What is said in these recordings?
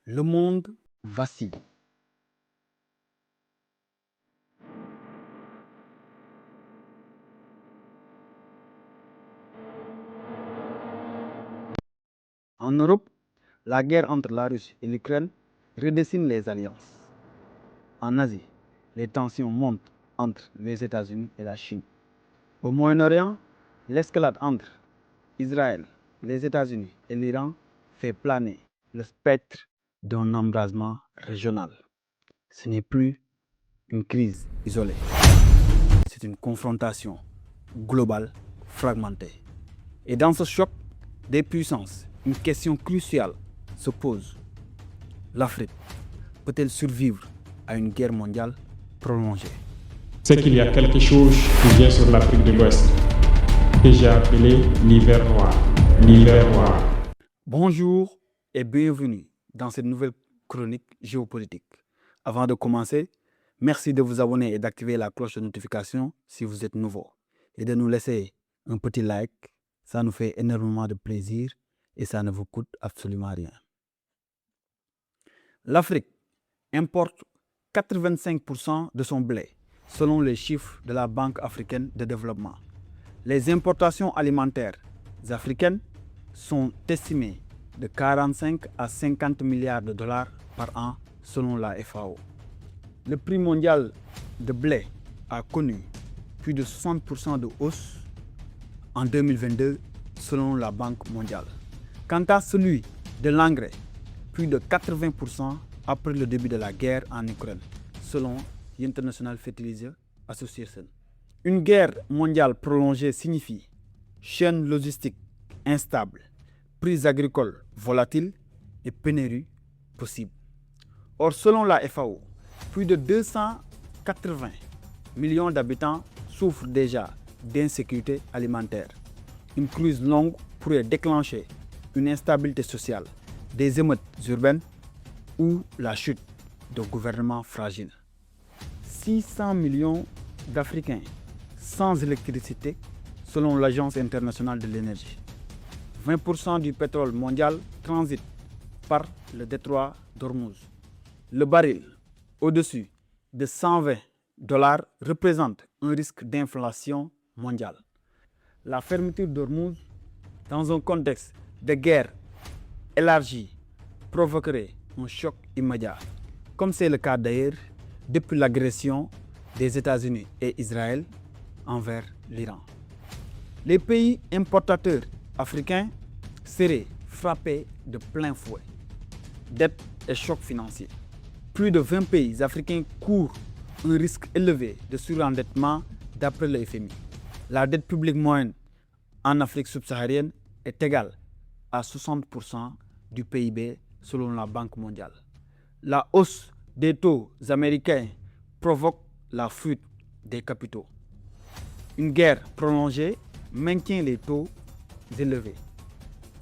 Le monde vacille. En Europe, la guerre entre la Russie et l'Ukraine redessine les alliances. En Asie, les tensions montent entre les États-Unis et la Chine. Au Moyen-Orient, l'escalade entre Israël, les États-Unis et l'Iran fait planer le spectre d'un embrasement régional. Ce n'est plus une crise isolée, c'est une confrontation globale fragmentée. Et dans ce choc des puissances, une question cruciale se pose. L'Afrique peut-elle survivre à une guerre mondiale prolongée? C'est qu'il y a quelque chose qui vient sur l'Afrique de l'Ouest, que j'ai appelé l'hiver noir. L'hiver noir. Bonjour et bienvenue dans cette nouvelle chronique géopolitique. Avant de commencer, merci de vous abonner et d'activer la cloche de notification si vous êtes nouveau. Et de nous laisser un petit like, ça nous fait énormément de plaisir et ça ne vous coûte absolument rien. L'Afrique importe 85% de son blé, selon les chiffres de la Banque africaine de développement. Les importations alimentaires africaines sont estimées de 45 à 50 milliards de dollars par an, selon la FAO. Le prix mondial de blé a connu plus de 60% de hausse en 2022, selon la Banque mondiale. Quant à celui de l'engrais, plus de 80% après le début de la guerre en Ukraine, selon l'International Fertilizer Association. Une guerre mondiale prolongée signifie chaîne logistique instable, prix agricoles volatiles et pénurie possible. Or, selon la FAO, plus de 280 millions d'habitants souffrent déjà d'insécurité alimentaire. Une crise longue pourrait déclencher une instabilité sociale, des émeutes urbaines ou la chute de gouvernements fragiles. 600 millions d'Africains sans électricité selon l'Agence internationale de l'énergie. 20% du pétrole mondial transite par le détroit d'Ormuz. Le baril au-dessus de 120 $ représente un risque d'inflation mondiale. La fermeture d'Ormuz dans un contexte de guerre élargie provoquerait un choc immédiat, comme c'est le cas d'ailleurs depuis l'agression des États-Unis et Israël envers l'Iran. Les pays importateurs africains seraient frappés de plein fouet. Dette et choc financier. Plus de 20 pays africains courent un risque élevé de surendettement d'après le FMI. La dette publique moyenne en Afrique subsaharienne est égale à 60% du PIB selon la Banque mondiale. La hausse des taux américains provoque la fuite des capitaux. Une guerre prolongée maintient les taux élevés.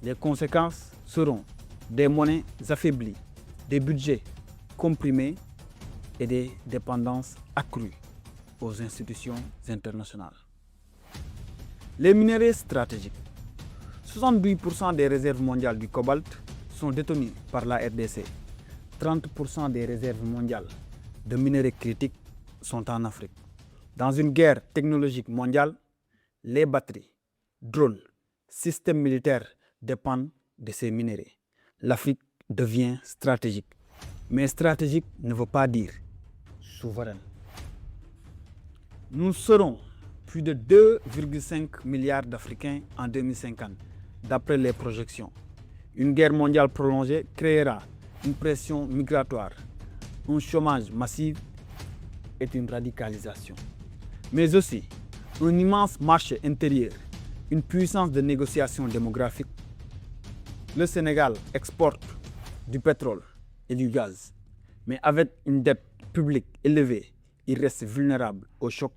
Les conséquences seront des monnaies affaiblies, des budgets comprimés et des dépendances accrues aux institutions internationales. Les minerais stratégiques. 70% des réserves mondiales du cobalt sont détenues par la RDC. 30% des réserves mondiales de minerais critiques sont en Afrique. Dans une guerre technologique mondiale, les batteries, drones, systèmes militaires dépendent de ces minerais. L'Afrique devient stratégique. Mais stratégique ne veut pas dire souveraine. Nous serons plus de 2,5 milliards d'Africains en 2050, d'après les projections. Une guerre mondiale prolongée créera une pression migratoire, un chômage massif et une radicalisation. Mais aussi un immense marché intérieur, une puissance de négociation démographique. Le Sénégal exporte du pétrole et du gaz, mais avec une dette publique élevée, il reste vulnérable aux chocs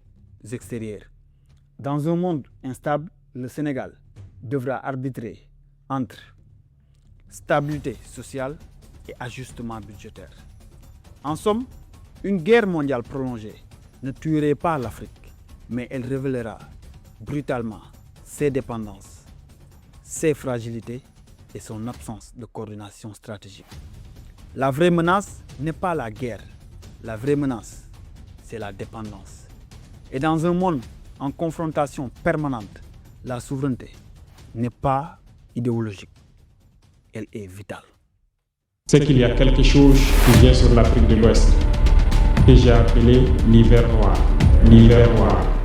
extérieurs. Dans un monde instable, le Sénégal devra arbitrer entre stabilité sociale et ajustement budgétaire. En somme, une guerre mondiale prolongée ne tuerait pas l'Afrique, mais elle révélera brutalement ses dépendances, ses fragilités et son absence de coordination stratégique. La vraie menace n'est pas la guerre. La vraie menace, c'est la dépendance. Et dans un monde en confrontation permanente, la souveraineté n'est pas idéologique. Elle est vitale. C'est qu'il y a quelque chose qui vient sur l'Afrique de l'Ouest, que j'ai appelé l'hiver noir. L'hiver noir.